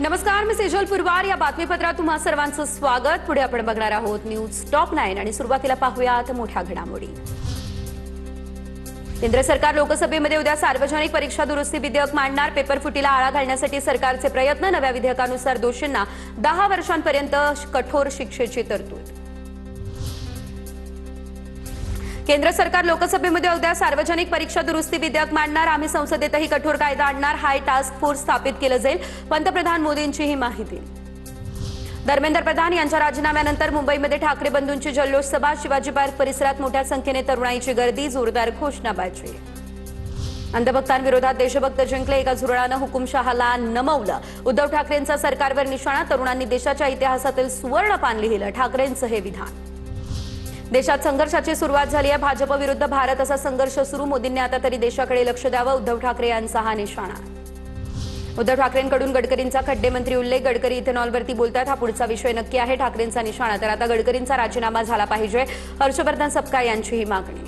नमस्कार, मी सेजल पुरवार. या बातमीपत्रात तुम्हा सर्वांचं स्वागत. पुढे आपण बघणार आहोत न्यूज टॉप 9 आणि सुरुवातीला पाहूयात मोठ्या घडामोडी. केंद्र सरकार लोकसभेमध्ये उद्या सार्वजनिक परीक्षा दुरुस्ती विधेयक मांडणार. पेपर फुटीला आळा घालण्यासाठी सरकारचे प्रयत्न. नव्या विधेयकानुसार दोषींना 10 वर्षांपर्यंत कठोर शिक्षेची तरतूद. केंद्र सरकार लोकसभेमध्ये उद्या सार्वजनिक परीक्षा दुरुस्ती विधेयक मांडणार. आम्ही संसदेतही कठोर कायदा आणणार. हाय टास्क फोर्स स्थापित केलं जाईल. पंतप्रधान मोदींची ही माहिती. धर्मेंद्र प्रधान यांच्या राजीनाम्यानंतर मुंबईमध्ये ठाकरे बंधूंची जल्लोष सभा. शिवाजी पार्क परिसरात मोठ्या संख्येने तरुणाईची गर्दी. जोरदार घोषणाबाजी. अंधभक्तांविरोधात देशभक्त जिंकले. एका झुरळानं हुकुमशहाला नमवलं. उद्धव ठाकरेंचा सरकारवर निशाणा. तरुणांनी देशाच्या इतिहासातील सुवर्ण पान लिहिलं. ठाकरेंचं हे विधान. देशात संघर्षाची सुरुवात झाली आहे. भाजप विरुद्ध भारत असा संघर्ष सुरू. मोदींनी आता तरी देशाकडे लक्ष द्यावं. उद्धव ठाकरे यांचा हा निशाणा. उद्धव ठाकरेंकडून गडकरींचा खड्डे मंत्री उल्लेख. गडकरी इथेनॉलवरती बोलतात. हा पुढचा विषय नक्की आहे. ठाकरेंचा निशाणा. तर आता गडकरींचा राजीनामा झाला पाहिजे. हर्षवर्धन सपकाळ यांची ही मागणी.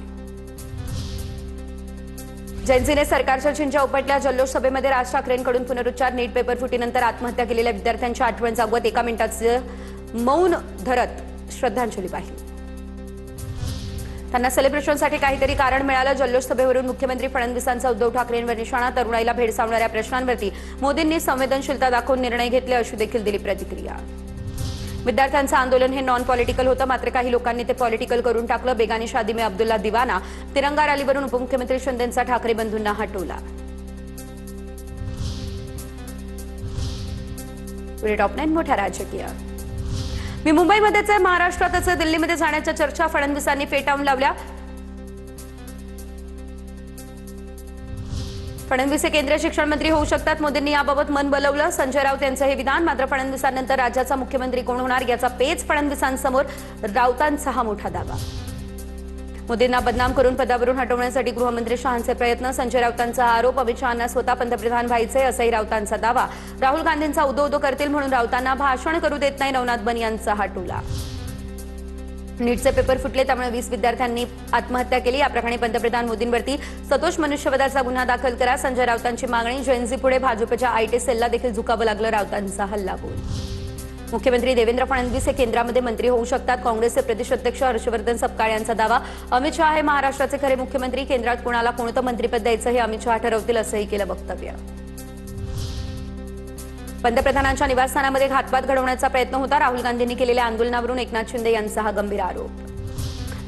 जैनसीने सरकारच्या चिंचा उपटल्या. जल्लोष सभेमध्ये राज ठाकरेंकडून पुनरुच्चार. नीट पेपर फुटीनंतर आत्महत्या केलेल्या विद्यार्थ्यांची आठवण जागवत 1 मिनिटाचं मौन धरत श्रद्धांजली वाहिली. त्यांना सेलिब्रेशनसाठी काहीतरी कारण मिळालं. जल्लोष सभेवरून मुख्यमंत्री फडणवीसांचा उद्धव ठाकरेंवर निशाणा. तरुणाईला भेडसावणाऱ्या प्रश्नांवरती मोदींनी संवेदनशीलता दाखवून निर्णय घेतले, अशी देखील दिली प्रतिक्रिया. विद्यार्थ्यांचं आंदोलन हे नॉन पॉलिटिकल होतं, मात्र काही लोकांनी ते पॉलिटिकल करून टाकलं. बेगानी शादी में अब्दुल्ला दिवाना. तिरंगा रॅलीवरून उपमुख्यमंत्री शिंदेंचा ठाकरे बंधूंना हटवला. पुढे टॉप 9 मोठ्या राजकीय. मी मुंबईमध्येच आहे, महाराष्ट्रातच आहे. दिल्लीमध्ये जाण्याच्या चर्चा फडणवीसांनी फेटाळून लावल्या. फडणवीस हे केंद्रीय शिक्षण मंत्री होऊ शकतात. मोदींनी याबाबत मन बलवलं. संजय राऊत यांचं हे विधान. मात्र फडणवीसांनंतर राज्याचा मुख्यमंत्री कोण होणार याचा पेच फडणवीसांसमोर. राऊतांचा हा मोठा दावा. मोदींना बदनाम करून पदावरून हटवण्यासाठी गृहमंत्री शहांचे प्रयत्न. संजय राऊतांचा आरोप. अमित शहांना स्वतः पंतप्रधान व्हायचे असाही राऊतांचा दावा. राहुल गांधींचा उदो करतील म्हणून राऊतांना भाषण करू देत नाही. नवनाथ बन यांचा हा टोला. नीटचे पेपर फुटले त्यामुळे 20 विद्यार्थ्यांनी आत्महत्या केली. या प्रकरणी पंतप्रधान मोदींवरती सदोष मनुष्यवधाचा गुन्हा दाखल करा. संजय राऊतांची मागणी. जेएनझी पुढे भाजपच्या आयटी सेलला देखील झुकावं लागलं. राऊतांचा हल्लाबोल. मुख्यमंत्री देवेंद्र फडणवीस हे केंद्रामध्ये मंत्री होऊ शकतात. काँग्रेसचे प्रदेश अध्यक्ष हर्षवर्धन सपकाळ यांचा दावा. अमित शहा हे महाराष्ट्राचे खरे मुख्यमंत्री. केंद्रात कुणाला कोणतं मंत्रिपद द्यायचं हे अमित शहा ठरवतील, असंही केलं वक्तव्य. पंतप्रधानांच्या निवासस्थानामध्ये घातपात घडवण्याचा प्रयत्न होता. राहुल गांधींनी केलेल्या आंदोलनावरून एकनाथ शिंदे यांचा हा गंभीर आरोप.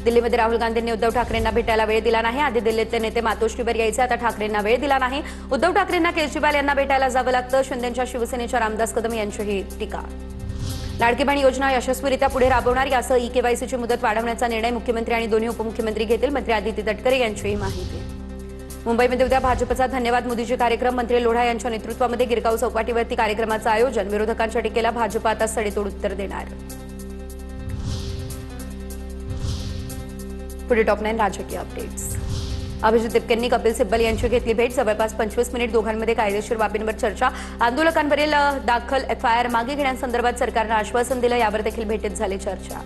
दिल्लीमध्ये राहुल गांधींनी उद्धव ठाकरेंना भेटायला वेळ दिला नाही. आधी दिल्लीतले नेते मातोश्रीवर यायचे, आता ठाकरेंना वेळ दिला नाही. उद्धव ठाकरेंना केजरीवाल यांना भेटायला जावं लागतं. शिंदेच्या शिवसेनेच्या रामदास कदम यांची ही टीका. लाडकी बहीण योजना यशस्वीरित्या पुढे राबवणार. यासह ई-केवायसीची मुदत वाढवण्याचा निर्णय मुख्यमंत्री आणि दोन्ही उपमुख्यमंत्री घेतील. मंत्री आदिती तटकरे यांची माहिती. मुंबईमध्ये उद्या भाजपचा धन्यवाद मोदीजी कार्यक्रम. मंत्री लोढा यांच्या नेतृत्वामध्ये गिरगाव चौपाटीवरती कार्यक्रमाचं आयोजन. विरोधकांच्या टीकेला भाजप आता सडेतोड उत्तर देणार. पुढे टॉप 9 राजकीय अपडेट्स. अभिजित दिपकेंनी कपिल सिब्बल यांची घेतली भेट. जवळपास 25 मिनिट दोघांमध्ये कायदेशीर बाबींवर चर्चा. आंदोलकांवरील दाखल एफआयआर मागे घेण्यासंदर्भात सरकारनं आश्वासन दिलं. यावर देखील भेटीत झाली चर्चा.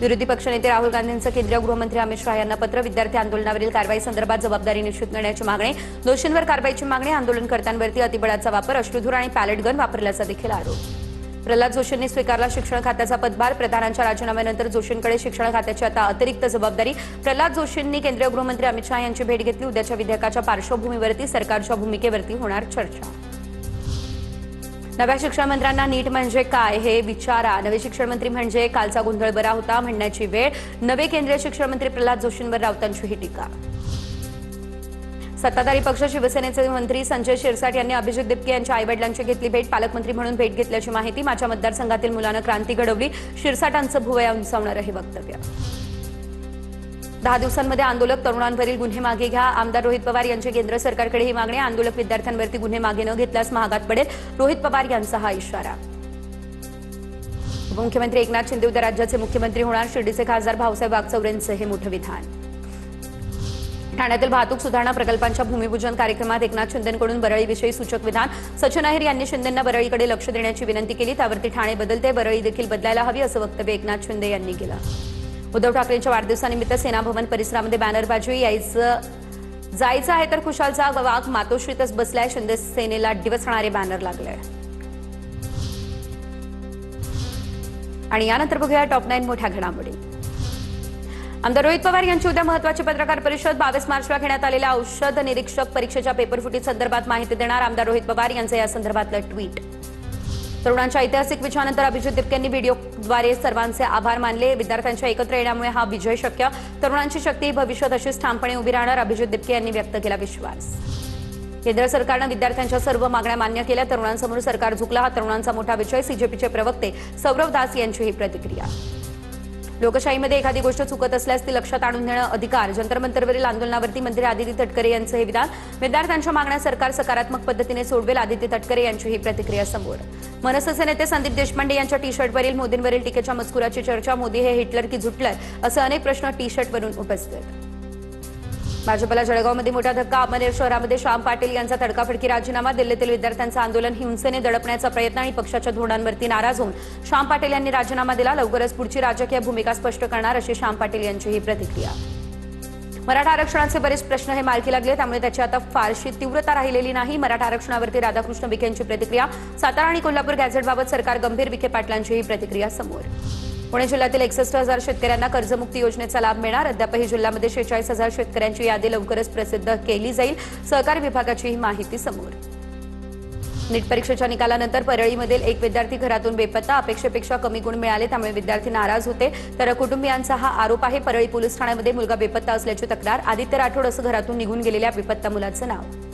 विरोधी पक्षनेते राहुल गांधींचं केंद्रीय गृहमंत्री अमित शहा यांना पत्र. विद्यार्थी आंदोलनावरील कारवाई संदर्भात जबाबदारी निश्चित करण्याची मागणी. दोषींवर कारवाईची मागणी. आंदोलनकर्त्यांवरती अतिबळाचा वापर, अश्रूधूर आणि पॅलेट गन वापरल्याचा देखील आरोप. प्रल्हाद जोशींनी स्वीकारला शिक्षण खात्याचा पदभार. प्रधानांच्या राजीनाम्यानंतर जोशींकडे शिक्षण खात्याची आता अतिरिक्त जबाबदारी. प्रल्हाद जोशींनी केंद्रीय गृहमंत्री अमित शहा यांची भेट घेतली. उद्याच्या विधेयकाच्या पार्श्वभूमीवरती सरकारच्या भूमिकेवरती होणार चर्चा. नव्या शिक्षण मंत्र्यांना नीट म्हणजे काय हे विचारा. नवे शिक्षण मंत्री म्हणजे कालचा गोंधळ बरा होता म्हणण्याची वेळ. नवे केंद्रीय शिक्षण मंत्री प्रल्हाद जोशींवर राऊतांची ही टीका. सत्ताधारी पक्ष शिवसेनेचे मंत्री संजय शिरसाट यांनी अभिजित दिपके यांच्या आईवडिलांची घेतली भेट. पालकमंत्री म्हणून भेट घेतल्याची माहिती. माझ्या मतदारसंघातील मुलानं क्रांती घडवली. शिरसाटांचं भुवया उंचावणारं हे वक्तव्य. 10 दिवसांमध्ये आंदोलक तरुणांवरील गुन्हे मागे घ्या. आमदार रोहित पवार यांची केंद्र सरकारकडे ही मागणी. आंदोलक विद्यार्थ्यांवरती गुन्हे मागे न घेतल्यास महागात पडेल. रोहित पवार यांचा हा इशारा. उपमुख्यमंत्री एकनाथ शिंदे उद्या राज्याचे मुख्यमंत्री होणार. शिर्डीचे खासदार भाऊसाहेब वागचौरेंचं हे मोठं विधान. ठाण्यातील वाहतूक सुधारणा प्रकल्पांच्या भूमिपूजन कार्यक्रमात एकनाथ शिंदेंकडून वरळीविषयी सूचक विधान. सचिन अहिर यांनी शिंदेंना वरळीकडे लक्ष देण्याची विनंती केली. त्यावरती ठाणे बदलते, वरळी देखील बदलायला हवी असं वक्तव्य एकनाथ शिंदे यांनी केलं. उद्धव ठाकरेंच्या वाढदिवसानिमित्त सेना भवन परिसरामध्ये बॅनरबाजी. जायचं आहे तर खुशालचा वाघ मातोश्रीतच बसलाय. शिंदे सेनेला डिवचणारे बॅनर लागले. आणि यानंतर बघूया टॉप 9 मोठ्या घडामोडी। आमदार रोहित पवार यांची उद्या महत्त्वाची पत्रकार परिषद। 22 मार्चला घेण्यात आलेल्या औषध निरीक्षक परीक्षेच्या पेपरफुटी संदर्भात माहिती देणार आमदार रोहित पवार यांचं या संदर्भातलं ट्विट। तरुणांच्या ऐतिहासिक विजयानंतर अभिजित दिपके यांनी व्हिडिओद्वारे सर्वांचे आभार मानले। विद्यार्थ्यांच्या एकत्र येण्यामुळे हा विजय शक्य। तरुणांची शक्ती ही भविष्यात अशीच ठामपणे उभी राहणार, अभिजित दिपके यांनी व्यक्त केला विश्वास। केंद्र सरकारनं विद्यार्थ्यांच्या सर्व मागण्या मान्य केल्या, तरुणांसमोर सरकार झुकलं, हा तरुणांचा मोठा विजय। सीजेपीचे प्रवक्ते सौरव दास यांची ही प्रतिक्रिया। लोकशाहीमध्ये एखादी गोष्ट चुकत असल्यास ती लक्षात आणून देणं अधिकार। जंतर मंतरवरील आंदोलनावरती मंत्री आदिती तटकरे यांचं हे विधान। विद्यार्थ्यांच्या मागण्या सरकार सकारात्मक पद्धतीने सोडवेल, आदिती तटकरे यांची ही प्रतिक्रिया समोर। मनसेचे नेते संदीप देशपांडे यांच्या टी शर्टवरील मोदींवरील टीकेच्या मजकुराची चर्चा। मोदी हे हिटलर की झुटलर असे अनेक प्रश्न टी शर्टवरून उपस्थित। भाजपला जळगावमध्ये मोठा धक्का। अमनेर शहरामध्ये श्याम पाटील यांचा तडकाफडकी राजीनामा। दिल्लीतील विद्यार्थ्यांचं आंदोलन हिंसेने दडपण्याचा प्रयत्न आणि पक्षाच्या धोरणांवरती नाराज होऊन श्याम पाटील यांनी राजीनामा दिला। लवकरच पुढची राजकीय भूमिका स्पष्ट करणार अशी श्याम पाटील यांची ही प्रतिक्रिया। मराठा आरक्षणाचे बरेच प्रश्न हे मार्गी लागले, त्यामुळे त्याची आता फारशी तीव्रता राहिलेली नाही। मराठा आरक्षणावरती राधाकृष्ण विखे यांची प्रतिक्रिया। सातारा आणि कोल्हापूर गॅझेटबाबत सरकार गंभीर, विखे पाटलांची ही प्रतिक्रिया समोर। पुणे जिल्ह्यातील 61,000 शेतकऱ्यांना कर्जमुक्ती योजनेचा लाभ मिळणार। अद्यापही जिल्ह्यामध्ये 46,000 शेतकऱ्यांची यादी लवकरच प्रसिद्ध केली जाईल, सहकारी विभागाची ही माहिती समोर। नीट परीक्षेच्या निकालानंतर परळीमधील एक विद्यार्थी घरातून बेपत्ता। अपेक्षेपेक्षा कमी गुण मिळाले, त्यामुळे विद्यार्थी नाराज होते, तर कुटुंबियांचा हा आरोप आहे। परळी पोलीस ठाण्यामध्ये मुलगा बेपत्ता असल्याची तक्रार। आदित्य राठोड असं घरातून निघून गेलेल्या बेपत्ता मुलाचं नाव।